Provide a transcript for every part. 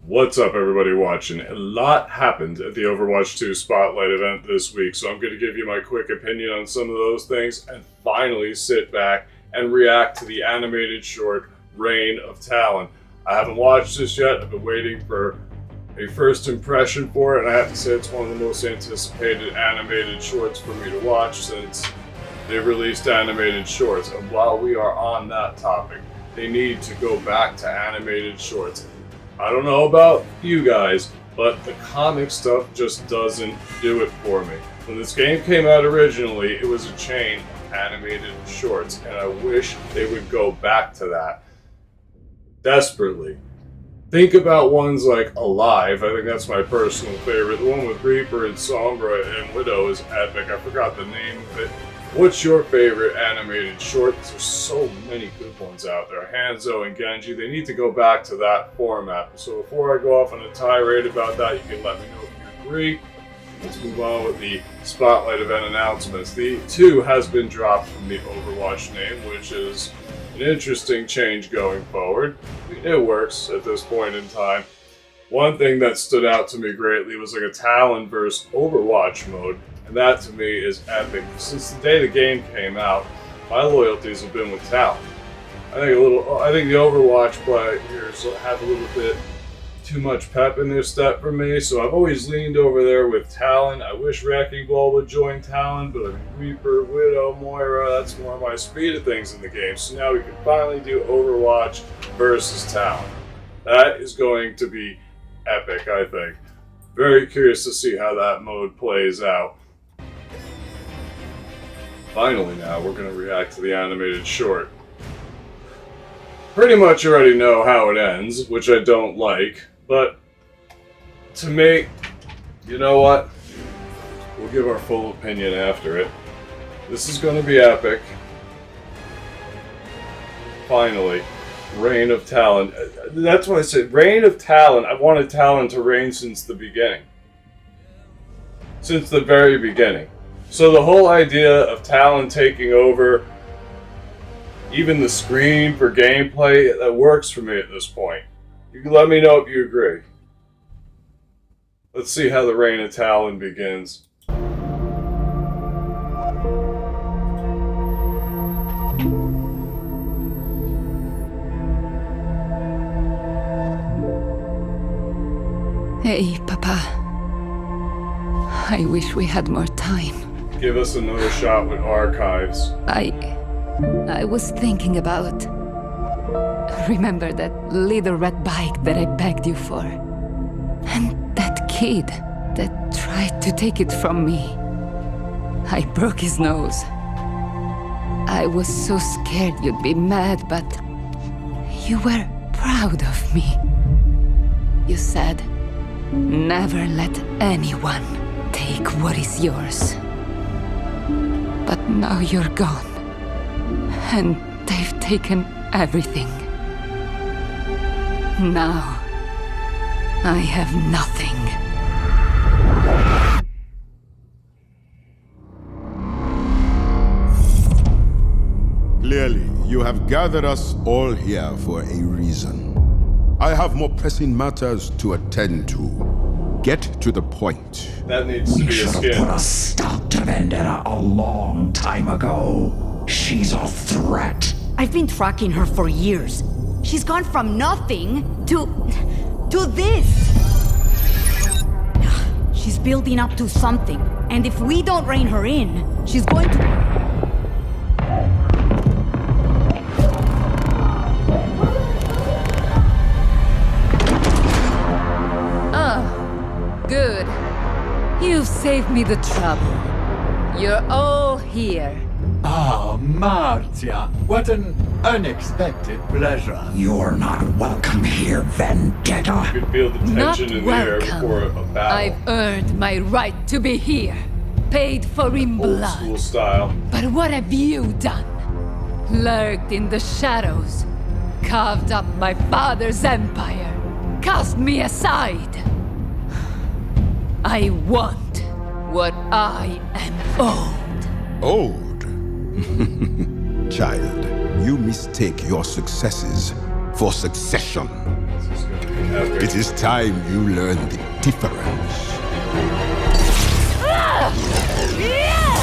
What's up, everybody watching? A lot happened at the Overwatch 2 Spotlight event this week, so I'm going to give you my quick opinion on some of those things and finally sit back and react to the animated short Reign of Talon. I haven't watched this yet. I've been waiting for a first impression for it, and I have to say it's one of the most anticipated animated shorts for me to watch since they released animated shorts. And while we are on that topic, they need to go back to animated shorts. I don't know about you guys, but the comic stuff just doesn't do it for me. When this game came out originally, it was a chain of animated shorts, and I wish they would go back to that desperately. Think about ones like Alive. I think that's my personal favorite. The one with Reaper and Sombra and Widow is epic. I forgot the name of it. What's your favorite animated short? There's so many good ones out there. Hanzo and Genji, they need to go back to that format. So before I go off on a tirade about that, you can let me know if you agree. Let's move on with the Spotlight event announcements. The 2 has been dropped from the Overwatch name, which is an interesting change going forward. It works at this point in time. One thing that stood out to me greatly was like a Talon versus Overwatch mode. And that to me is epic. Since the day the game came out, my loyalties have been with Talon. I think the Overwatch players have a little bit too much pep in their step for me, so I've always leaned over there with Talon. I wish Wrecking Ball would join Talon, but I mean, Reaper, Widow, Moira, that's more my speed of things in the game. So now we can finally do Overwatch versus Talon. That is going to be epic, I think. Very curious to see how that mode plays out. Finally now, we're going to react to the animated short. Pretty much already know how it ends, which I don't like, but to me, you know what? We'll give our full opinion after it. This is going to be epic. Finally, Reign of Talon. That's what I said, Reign of Talon. I've wanted Talon to reign since the beginning. Since the very beginning. So the whole idea of Talon taking over even the screen for gameplay, that works for me at this point. You can let me know if you agree. Let's see how the Reign of Talon begins. Hey, Papa. I wish we had more time. Give us another shot with archives. I was thinking about... Remember that little red bike that I begged you for? And that kid that tried to take it from me. I broke his nose. I was so scared you'd be mad, but... You were proud of me. You said, never let anyone take what is yours. But now you're gone, and they've taken everything. Now, I have nothing. Clearly, you have gathered us all here for a reason. I have more pressing matters to attend to. Get to the point. That needs to be a should have skin. put a stop to Vendetta a long time ago. She's a threat. I've been tracking her for years. She's gone from nothing to this. She's building up to something, and if we don't rein her in, she's going to... Good. You've saved me the trouble. You're all here. Ah, Martia, what an unexpected pleasure. You're not welcome here, Vendetta. You could feel the Not tension in the air welcome. before a battle. I've earned my right to be here. Paid for in Old blood. school style. But what have you done? Lurked in the shadows. Carved up my father's empire. Cast me aside. I want what I am owed. Old? Child, you mistake your successes for succession. This is gonna be Epic. It is time you learn the difference.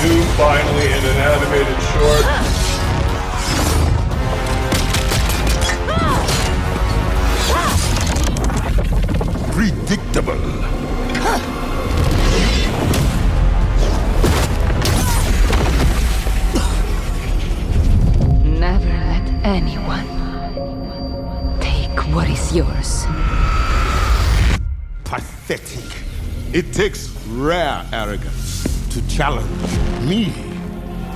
Doom finally in an animated short. Predictable. Never let anyone take what is yours. Pathetic. It takes rare arrogance to challenge me.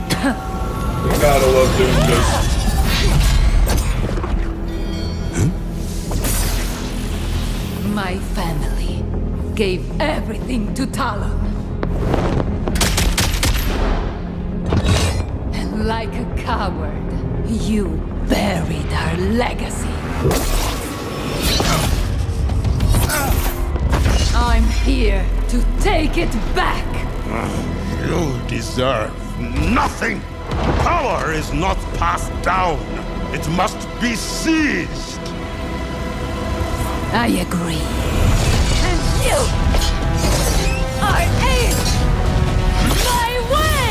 You gotta love Doomfist. My family gave everything to Talon. And like a coward, you buried our legacy. I'm here to take it back. You deserve nothing. Power is not passed down. It must be seized. I agree. And you are in my way!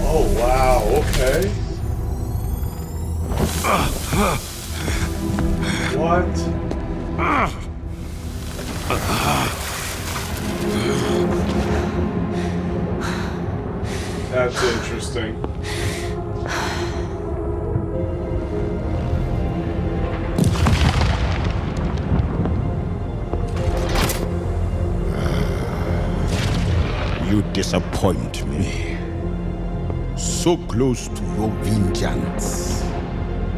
Oh wow, okay. What? That's interesting. You disappoint me. So close to your vengeance.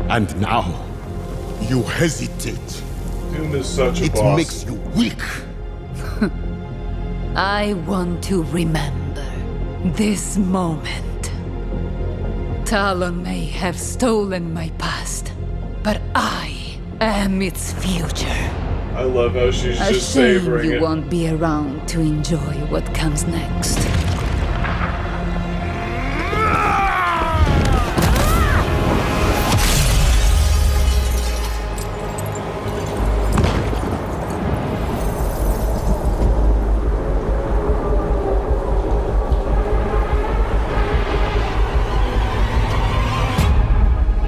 And now, you hesitate. Doom is such a It boss. makes you weak. I want to remember this moment. Talon may have stolen my past, but I am its future. I love how she's A just shame savoring you it. won't be around to enjoy what comes next.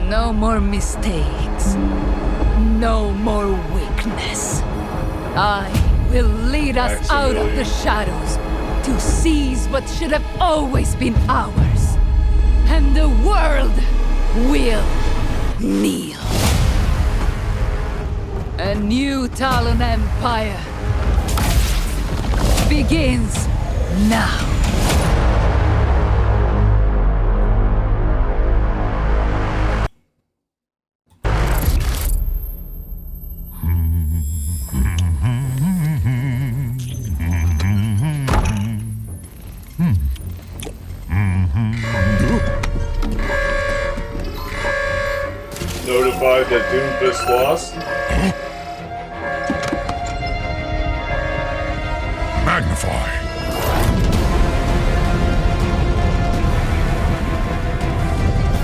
No more mistakes. No more weakness. I will lead us out of the shadows to seize what should have always been ours. And the world will kneel. A new Talon Empire begins now. Notified that Doomfist lost. Magnify.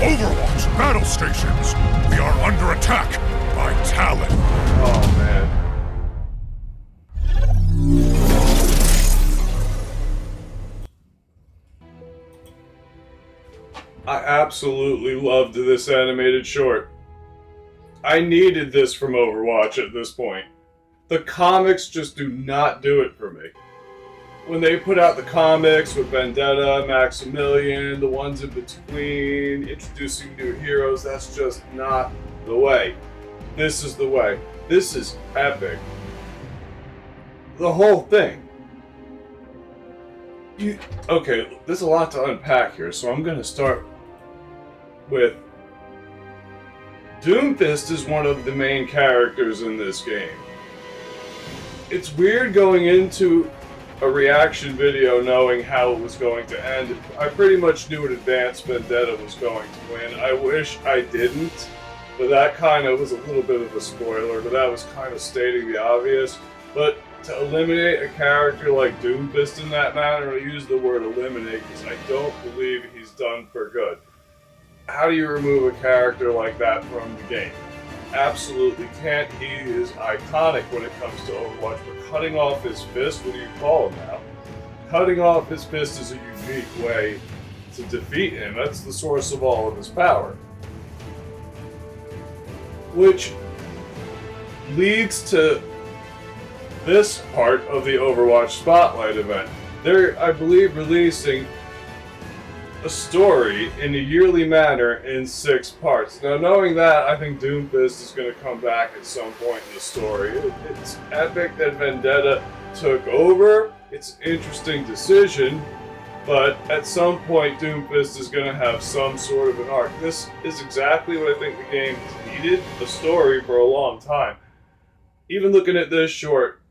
Overwatch battle stations. We are under attack by Talon. Oh man. I absolutely loved this animated short. I needed this from Overwatch at this point. The comics just do not do it for me. When they put out the comics with Vendetta, Maximilian, the ones in between, introducing new heroes, that's just not the way. This is the way. This is epic. The whole thing. Okay, there's a lot to unpack here, so I'm going to start with Doomfist is one of the main characters in this game. It's weird going into a reaction video knowing how it was going to end. I pretty much knew in advance Vendetta was going to win. I wish I didn't, but that kind of was a little bit of a spoiler, but that was kind of stating the obvious. But to eliminate a character like Doomfist in that manner, I use the word eliminate because I don't believe he's done for good. how do you remove a character like that from the game? Absolutely can't. He is iconic when it comes to Overwatch, but cutting off his fist, what do you call him now? Cutting off his fist is a unique way to defeat him. That's the source of all of his power. Which leads to this part of the Overwatch Spotlight event. They're, I believe, releasing a story in a yearly manner in 6 parts. Now, knowing that, I think Doomfist is going to come back at some point in the story. It's epic that Vendetta took over. It's an interesting decision, but at some point, Doomfist is going to have some sort of an arc. This is exactly what I think the game needed, a story for a long time. Even looking at this short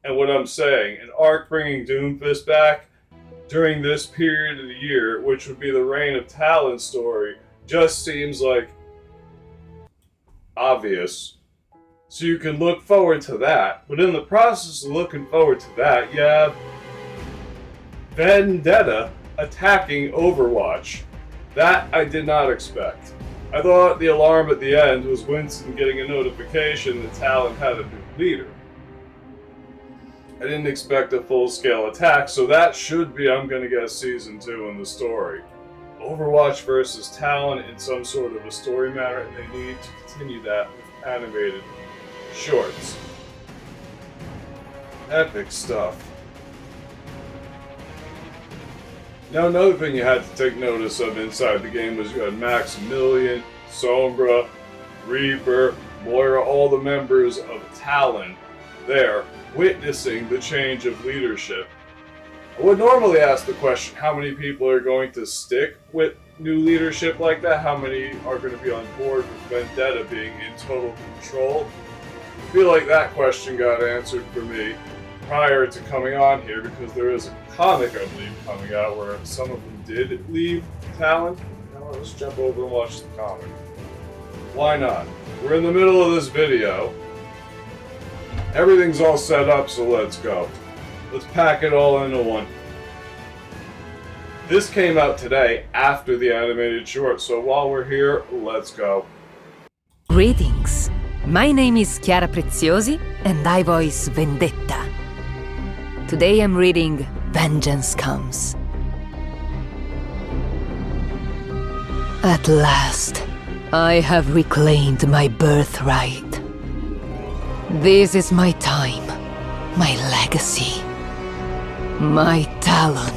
and what I'm saying, an arc bringing Doomfist back during this period of the year, which would be the Reign of Talon story, just seems like obvious. So you can look forward to that. But in the process of looking forward to that, you have Vendetta attacking Overwatch. That I did not expect. I thought the alarm at the end was Winston getting a notification that Talon had a new leader. I didn't expect a full-scale attack, so that should be, I'm going to guess, Season 2 in the story. Overwatch versus Talon in some sort of a story matter, and they need to continue that with animated shorts. Epic stuff. Now, another thing you had to take notice of inside the game was you had Maximilian, Sombra, Reaper, Moira, all the members of Talon there, witnessing the change of leadership. I would normally ask the question, how many people are going to stick with new leadership like that? How many are going to be on board with Vendetta being in total control? I feel like that question got answered for me prior to coming on here, because there is a comic, I believe, coming out where some of them did leave Talon. Now let's jump over and watch the comic. Why not? We're in the middle of this video. Everything's all set up, so let's go. Let's pack it all into one. This came out today after the animated short, so while we're here, let's go. Greetings. My name is Chiara Preziosi, and I voice Vendetta. Today I'm reading Vengeance Comes. At last, I have reclaimed my birthright. This is my time, my legacy, my Talon.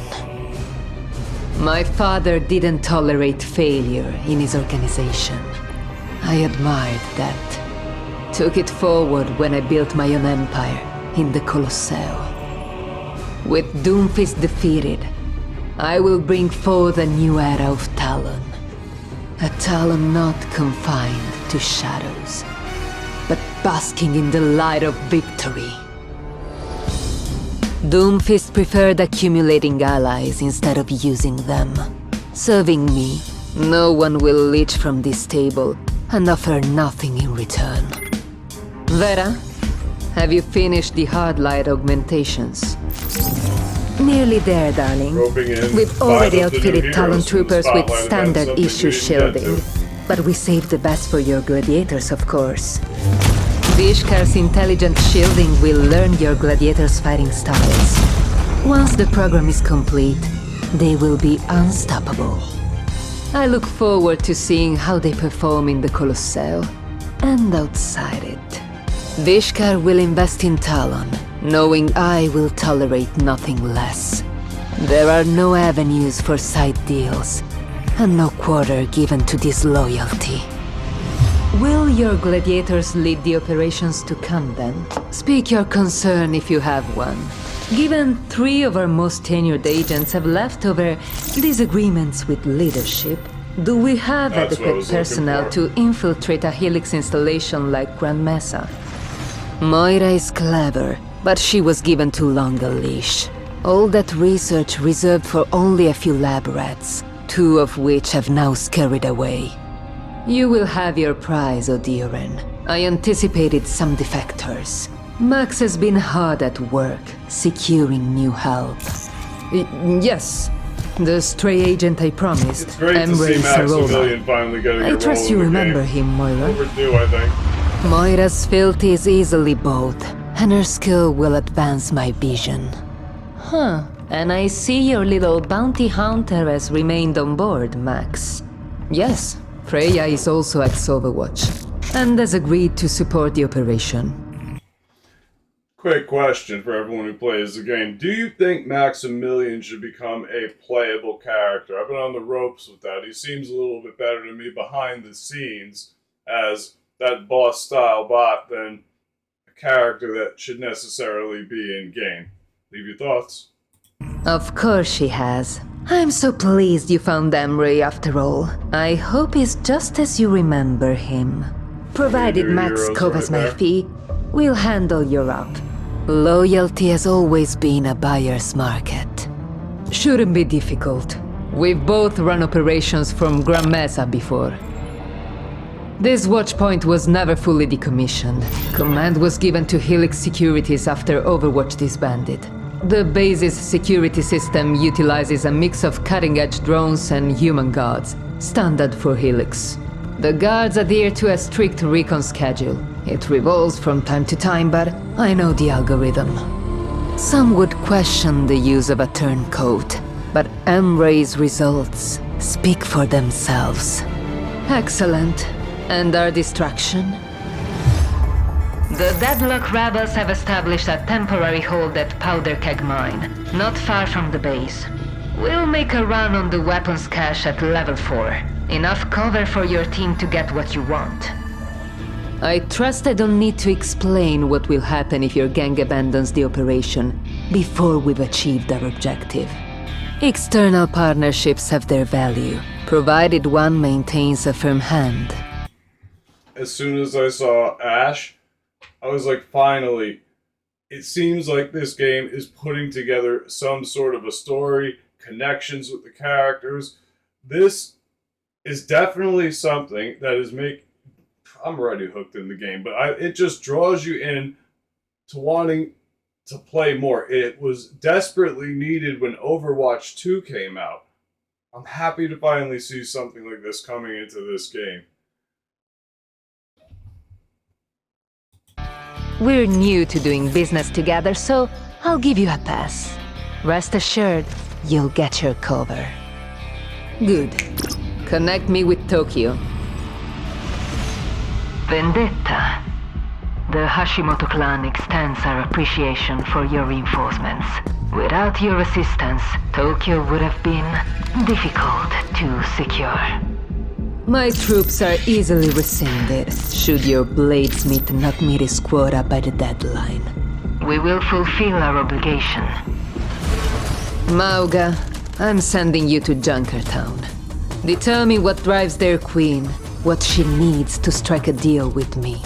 My father didn't tolerate failure in his organization. I admired that. Took it forward when I built my own empire in the Colosseo. With Doomfist defeated, I will bring forth a new era of Talon. A Talon not confined to shadows, but basking in the light of victory. Doomfist preferred accumulating allies instead of using them. Serving me, no one will leech from this table and offer nothing in return. Vera, have you finished the hard light augmentations? Nearly there, darling. We've already outfitted Talon troopers with standard issue shielding, but we saved the best for your gladiators, of course. Vishkar's intelligent shielding will learn your gladiators' fighting styles. Once the program is complete, they will be unstoppable. I look forward to seeing how they perform in the Colosseo and outside it. Vishkar will invest in Talon, knowing I will tolerate nothing less. There are no avenues for side deals, and no quarter given to disloyalty. Will your gladiators lead the operations to come then? Speak your concern if you have one. Given 3 of our most tenured agents have left over disagreements with leadership, do we have adequate personnel to infiltrate a Helix installation like Grand Mesa? Moira is clever, but she was given too long a leash. All that research reserved for only a few lab rats, 2 of which have now scurried away. You will have your prize, Odiren. I anticipated some defectors. Max has been hard at work, securing new help. Yes, The stray agent I promised. It's great to see Maximilian finally getting a I role trust in you the remember game. him, Moira. Overdue, I think. Moira's filth is easily bought, and her skill will advance my vision. Huh. And I see your little bounty hunter has remained on board, Max. Yes, Freya is also ex-Overwatch, and has agreed to support the operation. Quick question for everyone who plays the game. Do you think Maximilian should become a playable character? I've been on the ropes with that. He seems a little bit better to me behind the scenes as that boss-style bot than a character that should necessarily be in-game. Leave your thoughts. Of course she has. I'm so pleased you found Emery after all. I hope he's just as you remember him. Provided New Max heroes covers right my there. fee, we'll handle your up. Loyalty has always been a buyer's market. Shouldn't be difficult. We've both run operations from Gran Mesa before. This watchpoint was never fully decommissioned. Command was given to Helix Securities after Overwatch disbanded. The base's security system utilizes a mix of cutting-edge drones and human guards, standard for Helix. The guards adhere to a strict recon schedule. It revolves from time to time, but I know the algorithm. Some would question the use of a turncoat, but Emray's results speak for themselves. Excellent. And our distraction? The Deadlock rebels have established a temporary hold at Powder Keg Mine, not far from the base. We'll make a run on the weapons cache at level 4. Enough cover for your team to get what you want. I trust I don't need to explain what will happen if your gang abandons the operation before we've achieved our objective. External partnerships have their value, provided one maintains a firm hand. As soon as I saw Ash, I was like, finally. It seems like this game is putting together some sort of a story, connections with the characters. This is definitely something that is I'm already hooked in the game, but it just draws you in to wanting to play more. It was desperately needed when Overwatch 2 came out. I'm happy to finally see something like this coming into this game. We're new to doing business together, so I'll give you a pass. Rest assured, you'll get your cover. Good. Connect me with Tokyo. Vendetta. The Hashimoto clan extends our appreciation for your reinforcements. Without your assistance, Tokyo would have been difficult to secure. My troops are easily rescinded, should your bladesmith not meet his quota by the deadline. We will fulfill our obligation. Mauga, I'm sending you to Junkertown. Determine what drives their queen, what she needs to strike a deal with me.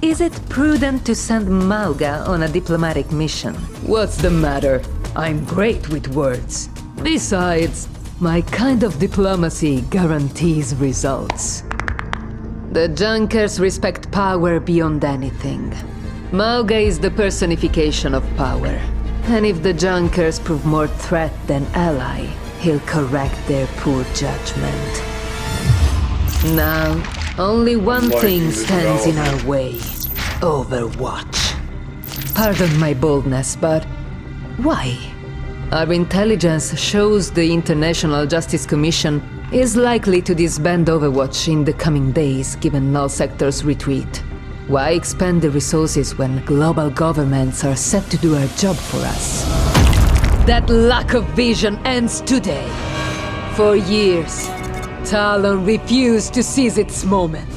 Is it prudent to send Mauga on a diplomatic mission? What's the matter? I'm great with words. Besides, my kind of diplomacy guarantees results. The Junkers respect power beyond anything. Mauga is the personification of power. And if the Junkers prove more threat than ally, he'll correct their poor judgment. Now, only one thing stands in our way. Overwatch. Pardon my boldness, but why? Our intelligence shows the International Justice Commission is likely to disband Overwatch in the coming days, given Null Sector's retreat. Why expend the resources when global governments are set to do our job for us? That lack of vision ends today. For years, Talon refused to seize its moment.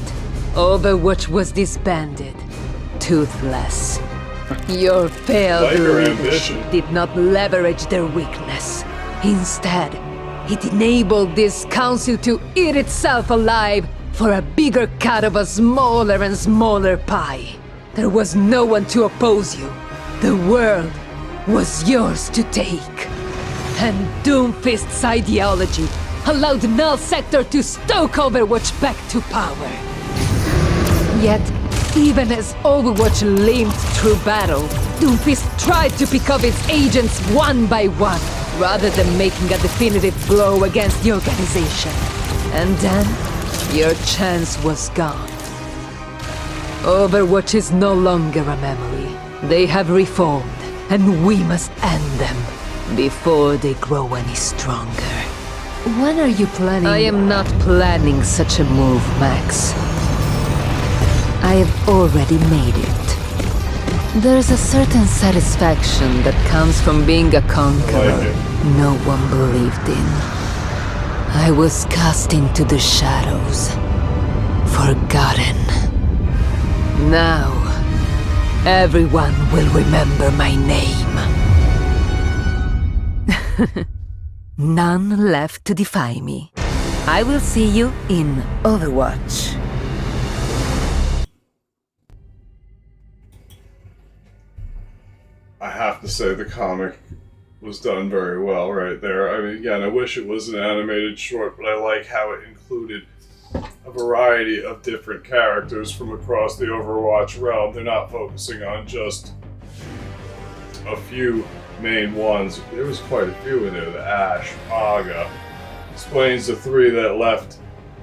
Overwatch was disbanded, toothless. Your failed leadership did not leverage their weakness. Instead, it enabled this council to eat itself alive for a bigger cut of a smaller and smaller pie. There was no one to oppose you. The world was yours to take. And Doomfist's ideology allowed Null Sector to stoke Overwatch back to power. Yet, even as Overwatch limped through battle, Doomfist tried to pick up its agents one by one. rather than making a definitive blow against the organization. And then, your chance was gone. Overwatch is no longer a memory. They have reformed, and we must end them before they grow any stronger. When are you planning? I am not planning such a move, Max. I have already made it. There's a certain satisfaction that comes from being a conqueror no one believed in. I was cast into the shadows, forgotten. Now, everyone will remember my name. None left to defy me. I will see you in Overwatch. I have to say the comic was done very well right there. I mean, again, I wish it was an animated short, but I like how it included a variety of different characters from across the Overwatch realm. They're not focusing on just a few main ones. There was quite a few in there. The Ashe, Aga. Explains the three that left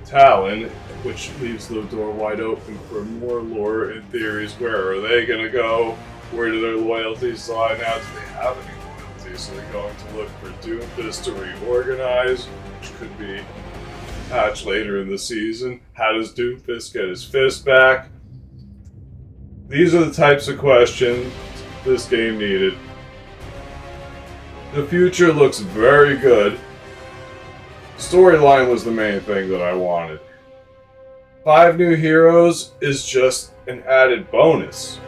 Talon, which leaves the door wide open for more lore and theories. Where are they going to go? Where do their loyalties lie now? Do they have any loyalties? Are they going to look for Doomfist to reorganize, which could be a patch later in the season? How does Doomfist get his fist back? These are the types of questions this game needed. The future looks very good. Storyline was the main thing that I wanted. 5 new heroes is just an added bonus.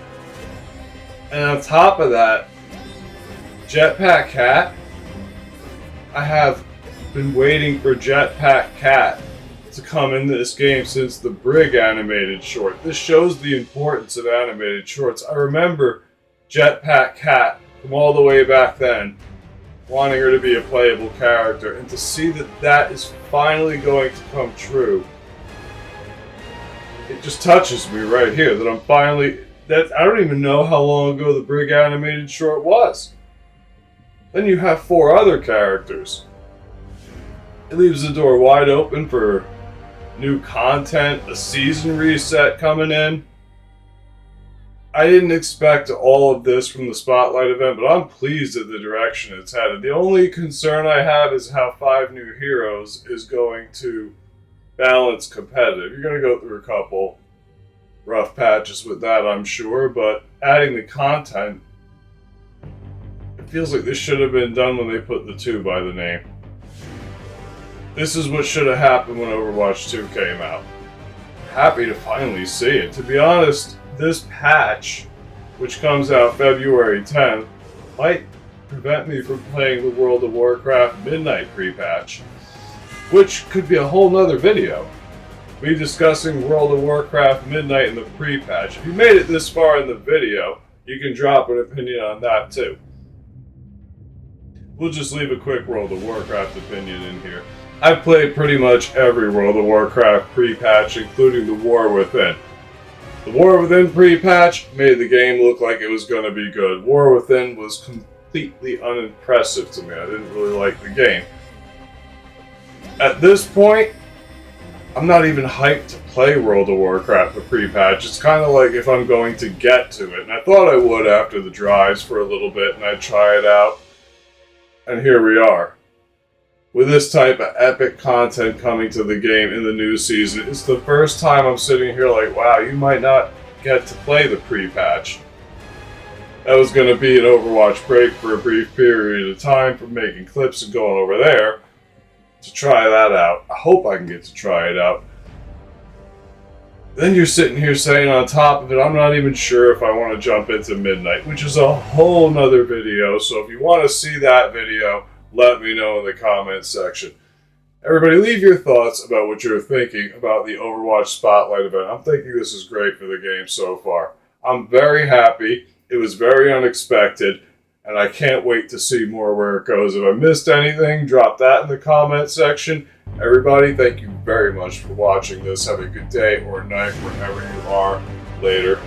And on top of that, Jetpack Cat. I have been waiting for Jetpack Cat to come into this game since the Brig animated short. This shows the importance of animated shorts. I remember Jetpack Cat from all the way back then, wanting her to be a playable character, and to see that that is finally going to come true, it just touches me right here that I'm finally... I don't even know how long ago the Brig animated short was. Then you have 4 other characters. It leaves the door wide open for new content, a season reset coming in. I didn't expect all of this from the Spotlight event, but I'm pleased at the direction it's headed. The only concern I have is how 5 new heroes is going to balance competitive. You're going to go through a couple rough patches with that, I'm sure, but adding the content, it feels like this should have been done when they put the 2 by the name. This is what should have happened when Overwatch 2 came out. Happy to finally see it. To be honest, this patch, which comes out February 10th, might prevent me from playing the World of Warcraft Midnight pre-patch, which could be a whole nother video. Me discussing World of Warcraft Midnight in the pre-patch. If you made it this far in the video, you can drop an opinion on that too. We'll just leave a quick World of Warcraft opinion in here. I've played pretty much every World of Warcraft pre-patch, including the War Within. The War Within pre-patch made the game look like it was going to be good. War Within was completely unimpressive to me. I didn't really like the game. At this point, I'm not even hyped to play World of Warcraft the pre-patch. It's kind of like if I'm going to get to it. And I thought I would after the drives for a little bit and I'd try it out. And here we are. With this type of epic content coming to the game in the new season, it's the first time I'm sitting here like, wow, you might not get to play the pre-patch. That was going to be an Overwatch break for a brief period of time from making clips and going over there to try that out. I hope I can get to try it out. Then you're sitting here saying on top of it, I'm not even sure if I want to jump into Midnight, which is a whole nother video. So if you want to see that video, let me know in the comments section. Everybody, leave your thoughts about what you're thinking about the Overwatch Spotlight event. I'm thinking this is great for the game so far. I'm very happy. It was very unexpected. And I can't wait to see more where it goes. If I missed anything, drop that in the comment section. Everybody, thank you very much for watching this. Have a good day or night wherever you are. Later.